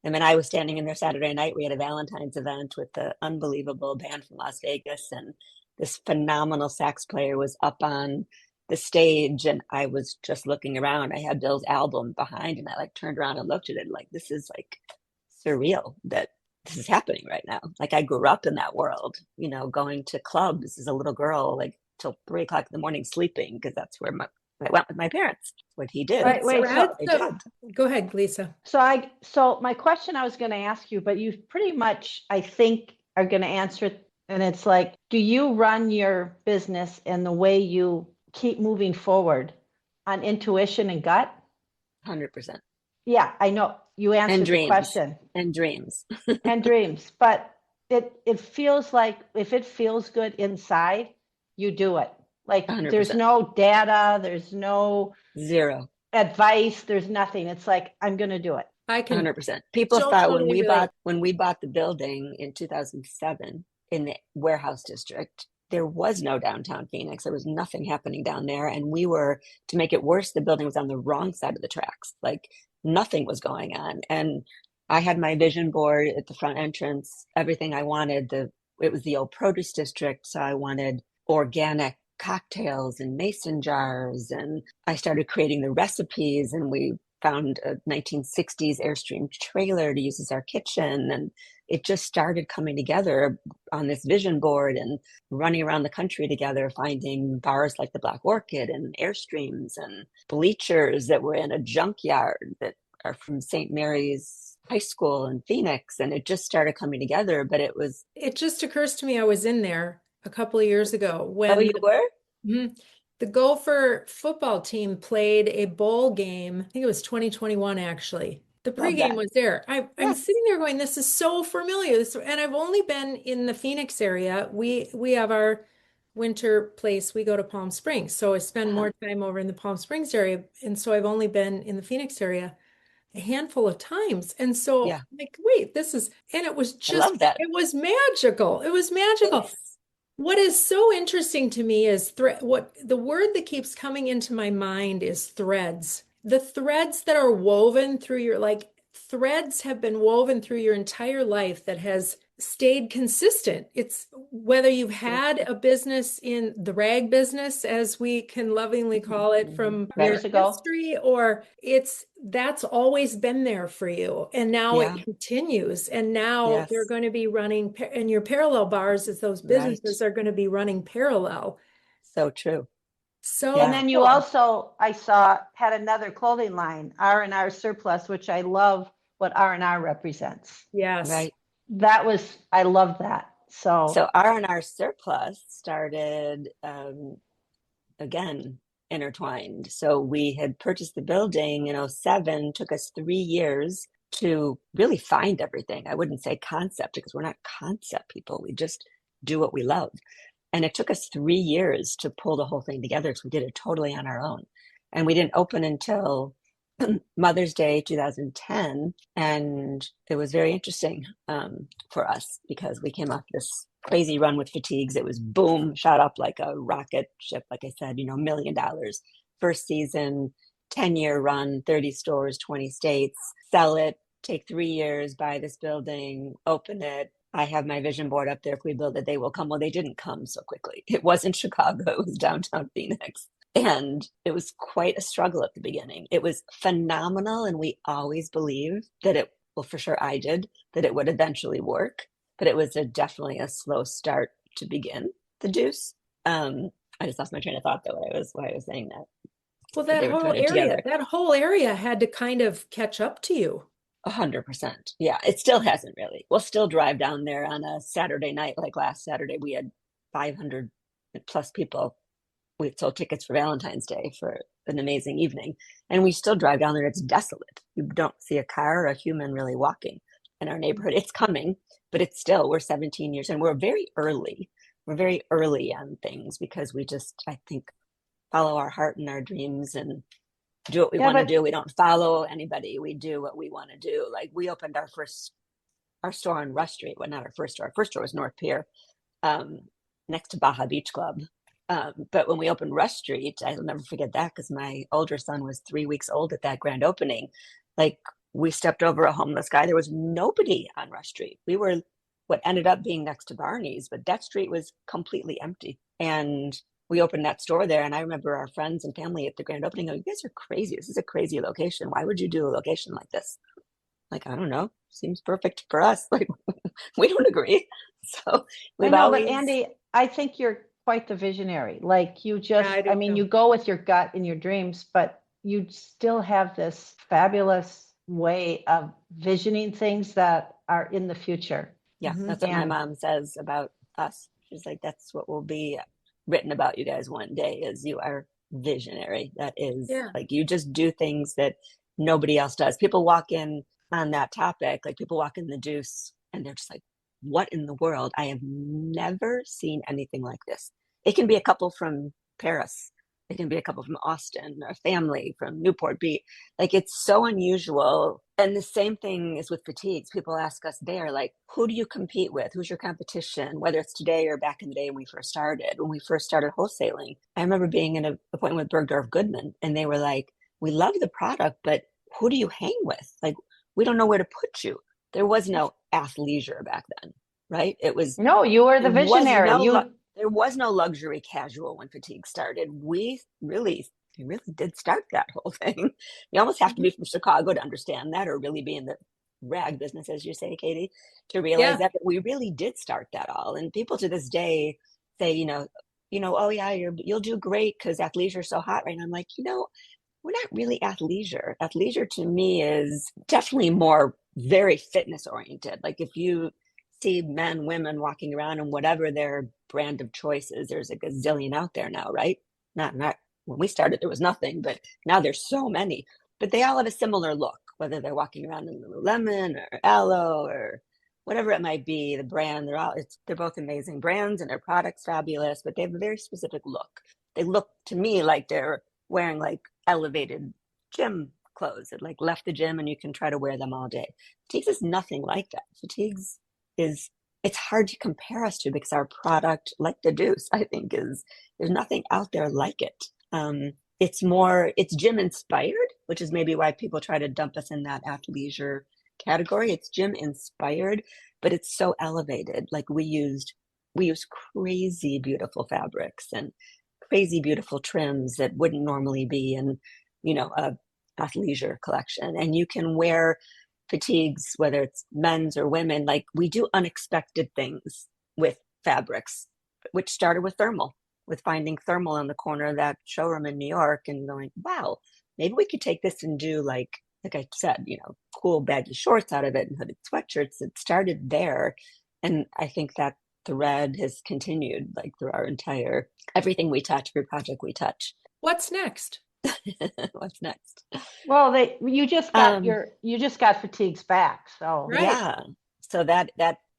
S3: I mean, I was standing in there Saturday night. We had a Valentine's event with the unbelievable band from Las Vegas, and this phenomenal sax player was up on the stage, and I was just looking around. I had Bill's album behind, and I like turned around and looked at it like, this is like surreal that this is happening right now. Like, I grew up in that world, going to clubs as a little girl, like till 3 o'clock in the morning sleeping, because that's where I went with my parents. What he did.
S1: Go ahead, Lisa.
S2: So my question I was going to ask you, but you pretty much, I think, are going to answer it. And it's like, do you run your business and the way you keep moving forward on intuition and gut?
S3: 100%.
S2: Yeah, I know you answered the question.
S3: And dreams.
S2: And dreams. But it feels like if it feels good inside, you do it. Like 100%. There's no data, there's no
S3: zero
S2: advice, there's nothing. It's like, I'm going to do it.
S1: I can
S3: 100%. People thought when we bought the building in 2007 in the warehouse district, there was no downtown Phoenix. There was nothing happening down there. And to make it worse, the building was on the wrong side of the tracks. Like, nothing was going on. And I had my vision board at the front entrance, everything I wanted. It was the old produce district. So I wanted organic cocktails and mason jars. And I started creating the recipes, and we found a 1960s Airstream trailer to use as our kitchen. And it just started coming together on this vision board and running around the country together, finding bars like the Black Orchid and Airstreams and bleachers that were in a junkyard that are from St. Mary's high school in Phoenix, and it just started coming together. But
S1: It just occurs to me I was in there a couple of years ago
S3: oh,
S1: when
S3: you were?
S1: Mhm. The Gopher football team played a bowl game. I think it was 2021, actually. The
S3: Love
S1: pregame
S3: that.
S1: was there. I'm
S3: Yes.
S1: sitting there going, this is so familiar. And I've only been in the Phoenix area. We have our winter place. We go to Palm Springs. So I spend
S3: Uh-huh.
S1: more time over in the Palm Springs area. And so I've only been in the Phoenix area a handful of times. And so
S3: Yeah.
S1: I'm like, wait, and
S3: I love that.
S1: it was magical. It was
S3: It
S1: magical.
S3: is.
S1: What is so interesting to me is what the word that keeps coming into my mind is threads. The threads that are woven through threads have been woven through your entire life that has stayed consistent. It's whether you've
S3: So
S1: had
S3: true.
S1: a business in the rag business, as we can lovingly call it
S3: Mhm.
S1: from
S3: Right.
S2: Years
S1: our
S2: ago.
S1: history, or that's always been there for you. And now it
S3: Yeah.
S1: continues. And now they're
S3: Yes.
S1: going to be running, and your parallel bars is those
S3: Right.
S1: businesses are going to be running parallel.
S3: So true.
S1: So
S2: And
S3: Yeah.
S2: then you
S1: cool.
S2: also, I saw, had another clothing line, R&R Surplus, which I love what R&R represents.
S1: Yes.
S3: Right.
S2: I love that. So,
S3: So R&R Surplus started again intertwined. So we had purchased the building in '07. Took us 3 years to really find everything. I wouldn't say concept because we're not concept people. We just do what we love. And it took us 3 years to pull the whole thing together because we did it totally on our own. And we didn't open until Mother's Day 2010. And it was very interesting for us because we came off this crazy run with Fitigues. It was boom, shot up like a rocket ship. Like I said, $1 million. First season, 10-year run, 30 stores, 20 states, sell it, take 3 years, buy this building, open it. I have my vision board up there. If we build it, they will come. Well, they didn't come so quickly. It wasn't Chicago, it was downtown Phoenix. And it was quite a struggle at the beginning. It was phenomenal. And we always believed that well, for sure I did, that it would eventually work. But it was definitely a slow start to begin the Duce. I just lost my train of thought though, why I was saying that.
S1: Well,
S3: But they were threaded together.
S1: that whole area had to kind of catch up to you.
S3: 100%. Yeah, it still hasn't really. We'll still drive down there on a Saturday night. Like last Saturday, we had 500 plus people. We sold tickets for Valentine's Day for an amazing evening. And we still drive down there. It's desolate. You don't see a car or a human really walking in our neighborhood. It's coming, but we're 17 years and we're very early. We're very early on things because we just, I think, follow our heart and our dreams and do what we
S2: yeah,
S3: want to
S2: but
S3: do. We don't follow anybody. We do what we want to do. Like we opened our store on Rush Street. Well, not our first store. Our first store was North Pier, um, next to Baja Beach Club. But when we opened Rush Street, I'll never forget that because my older son was 3 weeks old at that grand opening. Like we stepped over a homeless guy. There was nobody on Rush Street. We were what ended up being next to Barney's, but that street was completely empty. And we opened that store there. And I remember our friends and family at the grand opening go, "You guys are crazy. This is a crazy location. Why would you do a location like this?" Like, I don't know. Seems perfect for us. Like, we don't agree. So
S2: I
S3: we've
S2: know, but
S3: always,
S2: Andi, I think you're quite the visionary. Like
S1: Yeah, I do
S2: you
S1: too.
S2: go with your gut and your dreams, but you still have this fabulous way of visioning things that are in the future.
S3: yeah,
S1: Mhm.
S3: that's what my
S2: And
S3: mom says about us. She's like, that's what will be written about you guys one day is you are visionary. That is
S1: Yeah.
S3: like, you just do things that nobody else does. People walk in on that topic, like people walk in the Duce and they're just like, what in the world? I have never seen anything like this. It can be a couple from Paris. It can be a couple from Austin, or a family from Newport Beach. Like it's so unusual. And the same thing is with Fitigues. People ask us there, like, who do you compete with? Who's your competition? Whether it's today or back in the day when we first started. When we first started wholesaling, I remember being in an appointment with Bergdorf Goodman, and they were like, we love the product, but who do you hang with? Like, we don't know where to put you. There was no athleisure back then, right? It was,
S2: no, you were
S3: there
S2: the
S3: was
S2: visionary.
S3: no
S2: You
S3: there was no luxury casual when Fatigue started. We really did start that whole thing. You almost have to be from Chicago to understand that, or really be in the rag business, as you say, Katie, to realize
S1: Yeah.
S3: that. But we really did start that all. And people to this day say, oh yeah, you'll do great because athleisure is so hot right now. I'm like, we're not really athleisure. Athleisure to me is definitely more very fitness oriented. Like if you see men, women walking around and whatever their brand of choice is, there's a gazillion out there now, right? Not when we started, there was nothing, but now there's so many. But they all have a similar look, whether they're walking around in Lululemon or Aloe or whatever it might be. The brand, they're both amazing brands and their products fabulous, but they have a very specific look. They look to me like they're wearing like elevated gym clothes that like left the gym and you can try to wear them all day. Fatigues is nothing like that. Fatigues is, it's hard to compare us to because our product, like the Duce, I think there's nothing out there like it. It's gym inspired, which is maybe why people try to dump us in that athleisure category. It's gym inspired, but it's so elevated. Like we use crazy beautiful fabrics and crazy beautiful trims that wouldn't normally be in, a athleisure collection. And you can wear fatigues, whether it's men's or women. Like we do unexpected things with fabrics, which started with finding thermal in the corner of that showroom in New York and going, wow, maybe we could take this and do like I said, cool baggy shorts out of it and hooded sweatshirts. It started there. And I think that thread has continued like through everything we touch, every project we touch.
S1: What's next?
S3: What's next?
S2: Well, you just got fatigues back. So
S1: Right.
S3: Yeah. So that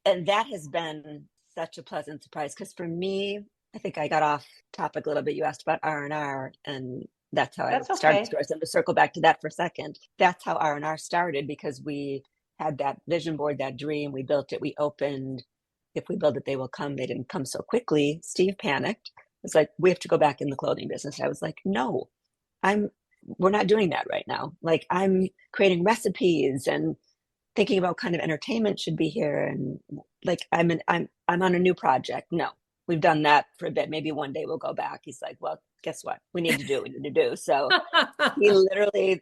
S3: has been such a pleasant surprise. Cause for me, I think I got off topic a little bit. You asked about R&R and that's how I started stores. And to circle back to that for a second, that's how R&R started because we had that vision board, that dream. We built it. We opened. If we build it, they will come. They didn't come so quickly. Steve panicked. It's like, we have to go back in the clothing business. I was like, no, we're not doing that right now. Like I'm creating recipes and thinking about kind of entertainment should be here. And like, I'm on a new project. No, we've done that for a bit. Maybe one day we'll go back. He's like, well, guess what? We need to do what we need to do. So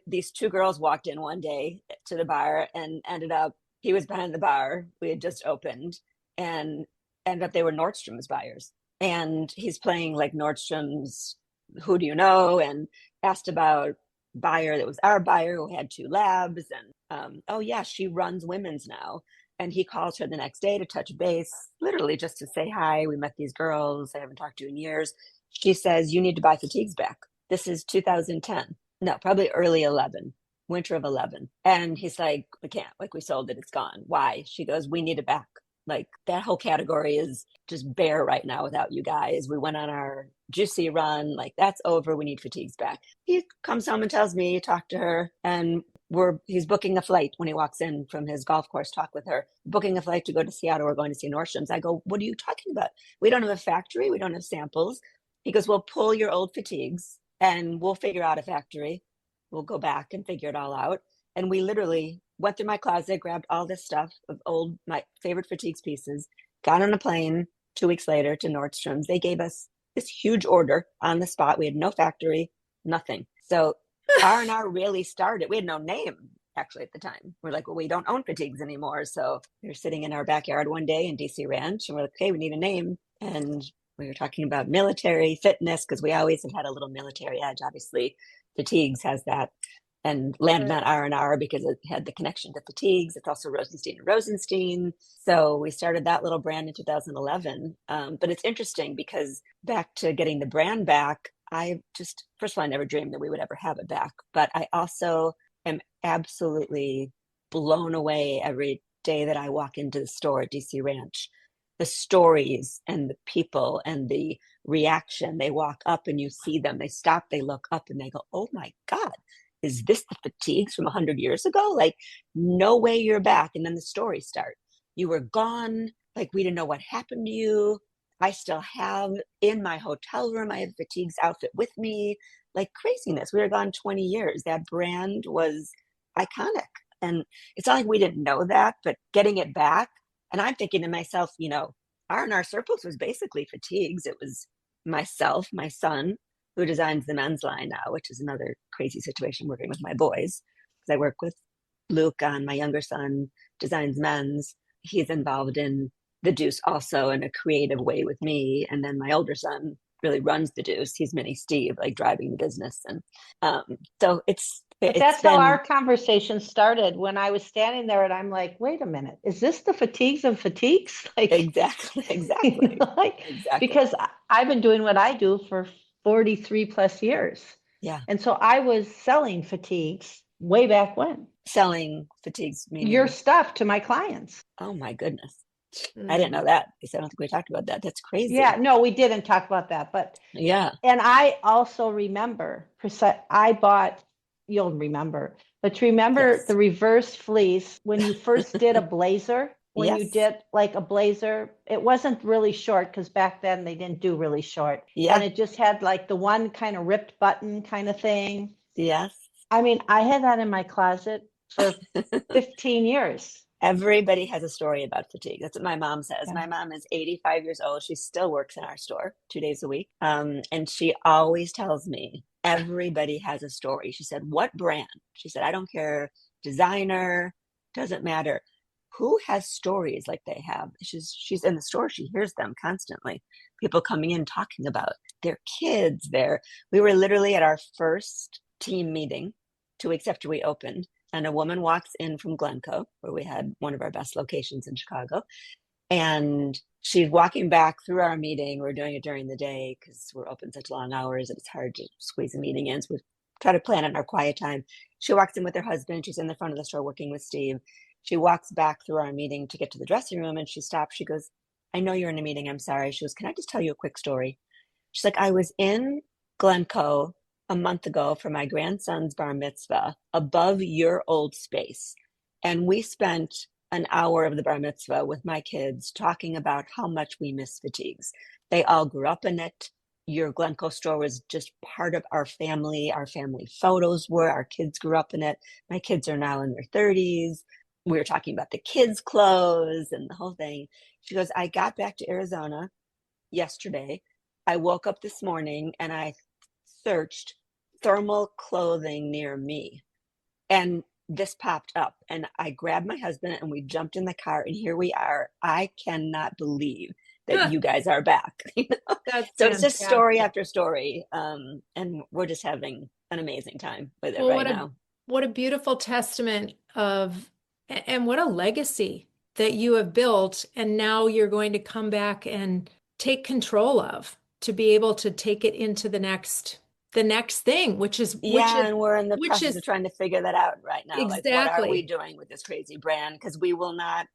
S3: these two girls walked in one day to the bar and ended up, he was behind the bar. We had just opened and ended up, they were Nordstrom's buyers. And he's playing like Nordstrom's Who Do You Know? And asked about buyer that was our buyer who had 2 labs. And oh yeah, she runs women's now. And he calls her the next day to touch base, literally just to say hi. We met these girls I haven't talked to in years. She says, you need to buy Fatigues back. This is 2010. No, probably early 11, winter of 11. And he's like, we can't, like we sold it, it's gone. Why? She goes, we need it back. Like that whole category is just bare right now without you guys. We went on our Duce run, like that's over. We need Fatigues back. He comes home and tells me, talk to her, and he's booking a flight when he walks in from his golf course talk with her, booking a flight to go to Seattle. We're going to see Nordstrom's. I go, what are you talking about? We don't have a factory. We don't have samples. He goes, well, pull your old Fatigues and we'll figure out a factory. We'll go back and figure it all out. And we literally went through my closet, grabbed all this stuff of my favorite Fatigues pieces, got on a plane 2 weeks later to Nordstrom's. They gave us this huge order on the spot. We had no factory, nothing. So R&R really started. We had no name actually at the time. We're like, well, we don't own Fatigues anymore. So we were sitting in our backyard one day in DC Ranch and we're like, okay, we need a name. And we were talking about military fitness because we always have had a little military edge. Obviously, Fatigues has that. And landed on R&R because it had the connection to Fitigues. It's also Rosenstein and Rosenstein. So we started that little brand in 2011. But it's interesting because back to getting the brand back, first of all, I never dreamed that we would ever have it back. But I also am absolutely blown away every day that I walk into the store at DC Ranch. The stories and the people and the reaction. They walk up and you see them. They stop, they look up and they go, oh my God. Is this the Fatigues from 100 years ago? Like, no way you're back. And then the stories start. You were gone. Like, we didn't know what happened to you. I still have in my hotel room, I have Fatigues outfit with me. Like craziness. We were gone 20 years. That brand was iconic. And it's not like we didn't know that, but getting it back. And I'm thinking to myself, R&R Surplus was basically Fatigues. It was myself, my son, who designs the men's line now, which is another crazy situation working with my boys. Because I work with Luke on my younger son, designs men's. He's involved in the Duce also in a creative way with me. And then my older son really runs the Duce. He's mini Steve, like driving the business. And so it's
S2: But
S3: It's
S2: that's how our
S3: been
S2: conversation started when I was standing there and I'm like, wait a minute, is this the fatigues of fatigues? Like,
S3: exactly,
S2: you
S3: exactly,
S2: know, like,
S3: exactly.
S2: because I've been doing what I do for 43 plus years.
S3: Yeah.
S2: And so I was selling fatigues way back when,
S3: Selling fatigues,
S2: your
S3: meaning,
S2: stuff to my clients.
S3: oh my goodness. I didn't
S1: Mm.
S3: know that. I don't think we talked about that. That's
S2: Yeah,
S3: crazy.
S2: no, we didn't talk about that, but
S3: Yeah.
S2: and I also remember, I bought, you'll remember, but you remember
S3: Yes.
S2: the reverse fleece when you first did a blazer, when you
S3: Yes.
S2: did like a blazer, it wasn't really short because back then they didn't do really short. And
S3: Yeah.
S2: it just had like the one kind of ripped button kind of thing.
S3: Yes.
S2: I mean, I had that in my closet for 15 years.
S3: Everybody has a story about fatigue. That's what my mom says.
S2: Yeah.
S3: My mom is 85 years old. She still works in our store 2 days a week. And she always tells me everybody has a story. She said, what brand? She said, I don't care, designer, doesn't matter. Who has stories like they have? She's in the store. She hears them constantly. People coming in talking about their kids. We were literally at our first team meeting 2 weeks after we opened, and a woman walks in from Glencoe, where we had one of our best locations in Chicago. And she's walking back through our meeting. We're doing it during the day because we're open such long hours that it's hard to squeeze a meeting in. So we try to plan it in our quiet time. She walks in with her husband. She's in the front of the store working with Steve. She walks back through our meeting to get to the dressing room, and she stops. She goes, I know you're in a meeting. I'm sorry. She goes, can I just tell you a quick story? She's like, I was in Glencoe a month ago for my grandson's bar mitzvah above your old space. And we spent an hour of the bar mitzvah with my kids talking about how much we miss fatigues. They all grew up in it. Your Glencoe store was just part of our family. Our family photos were, our kids grew up in it. My kids are now in their 30s. We were talking about the kids' clothes and the whole thing. She goes, I got back to Arizona yesterday. I woke up this morning and I searched thermal clothing near me, and this popped up, and I grabbed my husband and we jumped in the car, and here we are. I cannot believe that you guys are back.
S1: That's
S3: So it's just story
S1: fantastic.
S3: after story, and we're just having an amazing time with it
S1: Well,
S3: right now.
S1: what a beautiful testament of and what a legacy that you have built, and now you're going to come back and take control of to be able to take it into the next thing,
S3: Yeah, and we're in the
S1: which
S3: process of
S1: is
S3: trying to figure that out right now. Like, what are we
S1: exactly.
S3: doing with this crazy brand? Because we will not,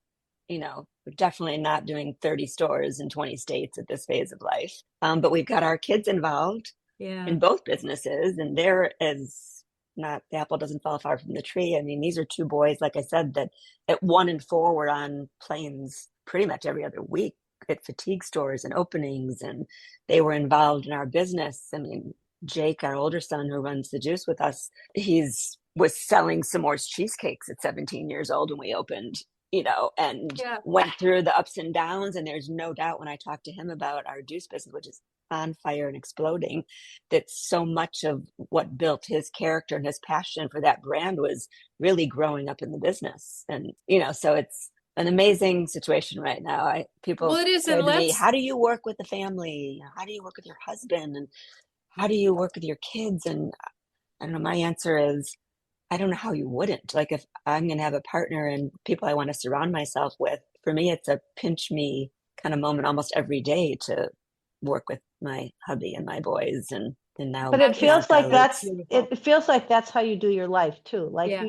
S3: we're definitely not doing 30 stores in 20 states at this phase of life. But we've got our kids involved
S1: Yeah.
S3: in both businesses, and they're as not the apple doesn't fall far from the tree. I mean, these are two boys, like I said, that at 1 and 4 were on planes pretty much every other week at fatigue stores and openings, and they were involved in our business. I mean, Jake, our older son who runs the Duce with us, he's was selling s'mores cheesecakes at 17 years old when we opened, and
S1: Yeah.
S3: went through the ups and downs. And there's no doubt when I talked to him about our Duce business, which is on fire and exploding, that so much of what built his character and his passion for that brand was really growing up in the business. And, so it's an amazing situation right now.
S1: Well,
S3: People
S1: it is, and
S3: said to me,
S1: let's
S3: how do you work with the family? How do you work with your husband? And how do you work with your kids? And I don't know, my answer is, I don't know how you wouldn't. Like, if I'm going to have a partner and people I want to surround myself with, for me, it's a pinch me kind of moment almost every day to work with my hubby and my boys, and
S2: But
S3: now
S2: it feels like
S3: Bianca.
S1: that's
S2: that's
S1: beautiful.
S2: it feels like that's how you do your life too. Like
S1: Yes.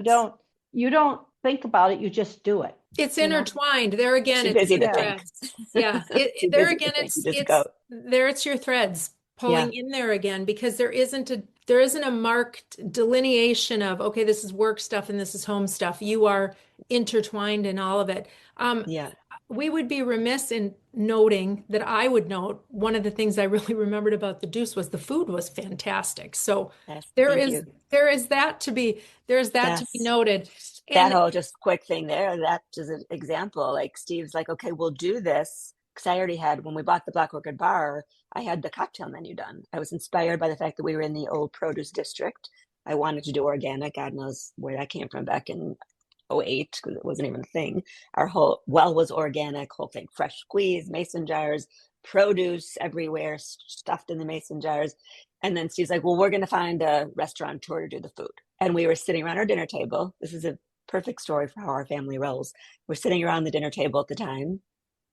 S2: you don't think about it, you just do it,
S1: It's
S2: you know?
S1: intertwined. There again,
S3: Too
S1: it's
S3: busy
S1: the
S3: to
S2: Yeah.
S3: think.
S1: threads. Yeah.
S3: Too
S1: There
S3: busy to
S1: again,
S3: think. You just go.
S1: it's your threads
S3: Yeah.
S1: pulling in there again because there isn't a marked delineation of, okay, this is work stuff and this is home stuff. You are intertwined in all of it.
S3: Yeah.
S1: We would be remiss in noting that I would note one of the things I really remembered about the Deuce was the food was fantastic. So
S3: Yes.
S1: there
S3: Thank
S1: is
S3: you.
S1: there is that to be
S3: Yes.
S1: noted.
S3: That
S1: And
S3: whole just quick thing there, that's just an example. Like, Steve's like, okay, we'll do this. Because I already had, when we bought the Black Orchid Bar, I had the cocktail menu done. I was inspired by the fact that we were in the old produce district. I wanted to do organic. God knows where that came from back in '08, because it wasn't even a thing. Our whole well was organic, whole thing, fresh squeeze, mason jars, produce everywhere, stuffed in the mason jars. And then Steve's like, well, we're going to find a restaurateur to do the food. And we were sitting around our dinner table. This is a perfect story for how our family rolls. We're sitting around the dinner table at the time.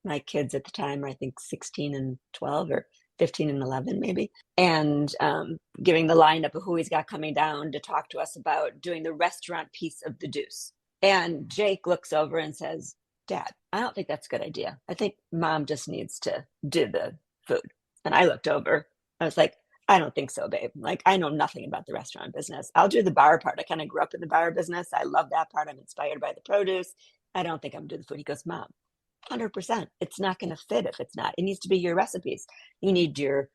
S3: My kids at the time were, I think, 16 and 12 or 15 and 11 maybe, and giving the lineup of who he's got coming down to talk to us about doing the restaurant piece of the Duce. And Jake looks over and says, Dad, I don't think that's a good idea. I think Mom just needs to do the food. And I looked over. I was like, I don't think so, babe. Like, I know nothing about the restaurant business. I'll do the bar part. I kind of grew up in the bar business. I love that part. I'm inspired by the produce. I don't think I'm going to do the food. He goes, Mom, 100%. It's not going to fit if it's not. It needs to be your recipes. You need your,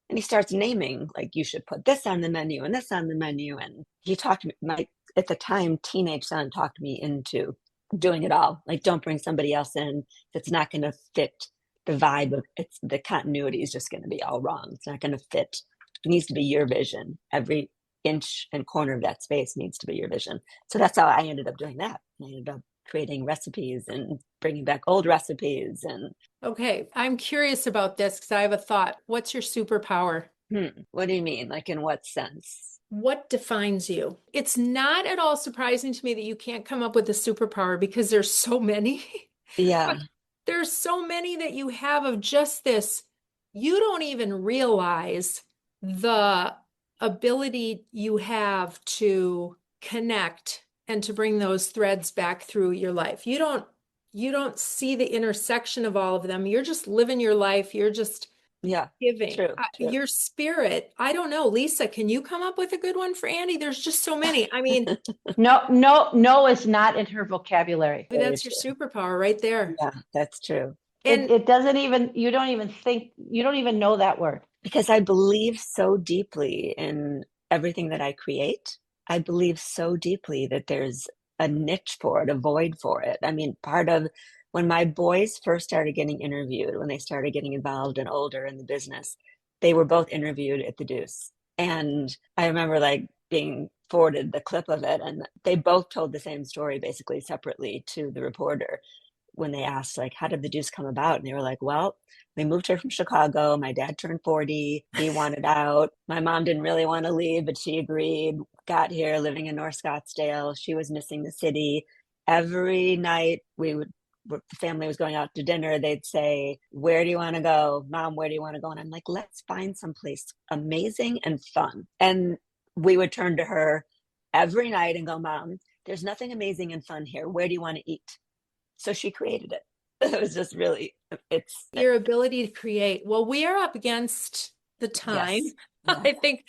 S3: and he starts naming, like, you should put this on the menu and this on the menu. And he talked to me, my, at the time, teenage son talked me into doing it all. Like, don't bring somebody else in that's not going to fit the vibe of it's, the continuity is just going to be all wrong. It's not going to fit. It needs to be your vision. Every inch and corner of that space needs to be your vision. So that's how I ended up doing that. I ended up creating recipes and bringing back old recipes. And
S1: Okay, I'm curious about this because I have a thought. What's your superpower?
S3: What do you mean? Like, in what sense?
S1: What defines you? It's not at all surprising to me that you can't come up with a superpower because there's so many.
S3: Yeah.
S1: There's so many that you have of just this. You don't even realize the ability you have to connect and to bring those threads back through your life. You don't see the intersection of all of them. You're just living your life. You're just giving.
S3: True.
S1: Your spirit. I don't know. Lisa, can you come up with a good one for Andi? There's just so many. I mean,
S2: No is not in her vocabulary.
S1: that's your superpower right there.
S3: Yeah, that's true.
S1: And
S2: It doesn't even, you don't even know that word.
S3: Because I believe so deeply in everything that I create. I believe so deeply that there's a niche for it, a void for it. I mean, part of when my boys first started getting interviewed, when they started getting involved and older in the business, they were both interviewed at the Duce. And I remember like being forwarded the clip of it, and they both told the same story, basically separately, to the reporter when they asked, like, how did the Duce come about? And they were like, well, we moved here from Chicago. My dad turned 40. He wanted out. My mom didn't really want to leave, but she agreed. Got here living in North Scottsdale. She was missing the city. Every night the family was going out to dinner. They'd say, where do you want to go? Mom, where do you want to go? And I'm like, let's find someplace amazing and fun. And we would turn to her every night and go, Mom, there's nothing amazing and fun here. Where do you want to eat? So she created it. It was just really, it's
S1: your ability to create. Well, we are up against the time.
S3: Yes. Yeah.
S1: I think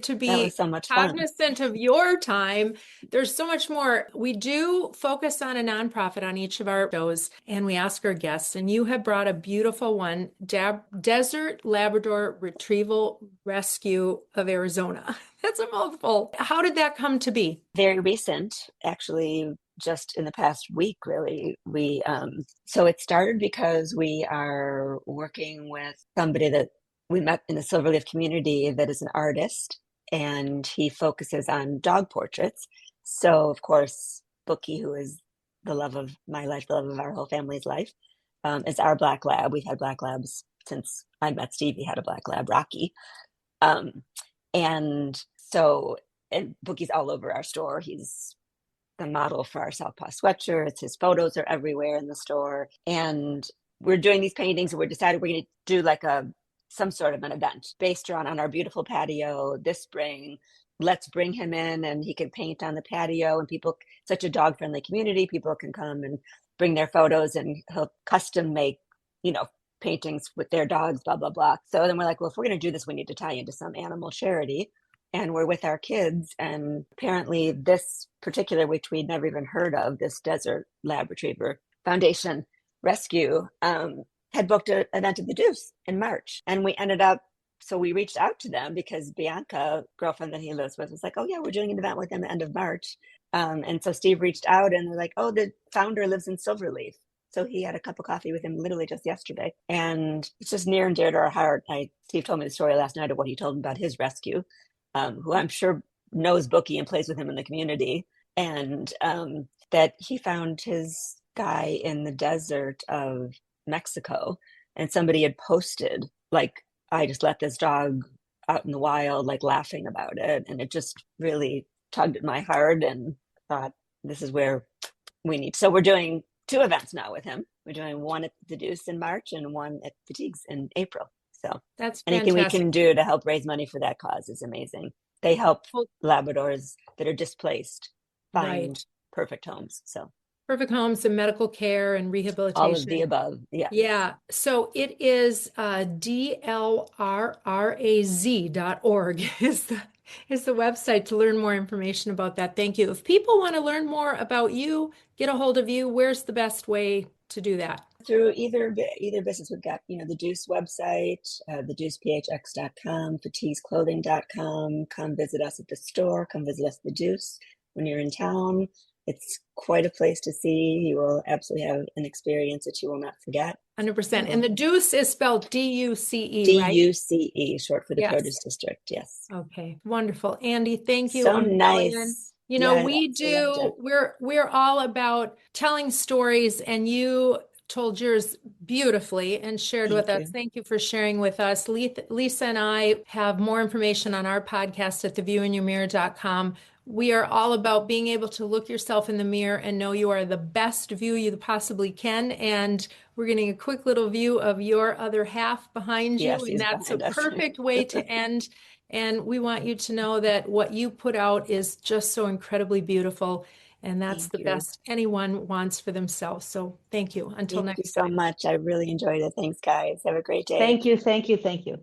S1: to be
S3: That was so much fun.
S1: cognizant of your time, there's so much more. We do focus on a nonprofit on each of our shows, and we ask our guests, and you have brought a beautiful one, Desert Labrador Retrieval Rescue of Arizona. That's a mouthful. How did that come to be?
S3: Very recent, actually, just in the past week, really. So it started because we are working with somebody that we met in the Silverleaf community that is an artist, and he focuses on dog portraits. So, of course, Bookie, who is the love of my life, the love of our whole family's life, is our black lab. We've had black labs since I met Steve. He had a black lab, Rocky. And Bookie's all over our store. He's the model for our Southpaw sweatshirts. His photos are everywhere in the store. And we're doing these paintings, and we're decided we're going to do like some sort of an event based on our beautiful patio this spring. Let's bring him in and he can paint on the patio, and people, such a dog friendly community, people can come and bring their photos, and he'll custom make, paintings with their dogs, blah, blah, blah. So then we're like, well, if we're going to do this, we need to tie into some animal charity. And we're with our kids. And apparently this particular, which we'd never even heard of, this Desert Lab Retriever Foundation Rescue, had booked an event at the Duce in March. And we we reached out to them because Bianca, girlfriend that he lives with, was like, oh yeah, we're doing an event with them the end of March. And so Steve reached out, and they're like, oh, the founder lives in Silverleaf. So he had a cup of coffee with him literally just yesterday. And it's just near and dear to our heart. Steve told me the story last night of what he told him about his rescue, who I'm sure knows Bookie and plays with him in the community. And that he found his guy in the desert of Mexico and somebody had posted, like, I just let this dog out in the wild, like laughing about it. And it just really tugged at my heart and thought, this is where we need. So we're doing 2 events now with him. We're doing one at the Duce in March and one at Fitigues in April. So
S1: That's
S3: anything we
S1: fantastic.
S3: can do to help raise money for that cause is amazing. They help Labradors that are displaced find
S1: Right.
S3: perfect homes. So
S1: Perfect homes and medical care and rehabilitation.
S3: all of the above. Yeah.
S1: Yeah. So it is DLRRAZ.org is the website to learn more information about that. Thank you. If people want to learn more about you, get a hold of you, where's the best way to do that?
S3: Through either business. We've got, the Duce website, theducephx.com, fatiguesclothing.com. Come visit us at the store. Come visit us at the Duce when you're in town. It's quite a place to see. You will absolutely have an experience that you will not forget.
S1: 100%. And the Duce is spelled D-U-C-E, right?
S3: D-U-C-E, short for the
S1: Yes.
S3: Produce District. Yes.
S1: Okay. Wonderful. Andy, thank you.
S3: So
S1: a million.
S3: nice.
S1: We're all about telling stories, and you told yours beautifully and shared with us. Thank you for sharing with us. Lisa and I have more information on our podcast at theviewinyourmirror.com. We are all about being able to look yourself in the mirror and know you are the best view you possibly can. And we're getting a quick little view of your other half behind you.
S3: Yes,
S1: and that's a perfect way to end. And we want you to know that what you put out is just so incredibly beautiful. And that's the best anyone wants for themselves. So thank you. Until next time.
S3: Thank you so much. I really enjoyed it. Thanks, guys. Have a great day.
S2: Thank you. Thank you. Thank you.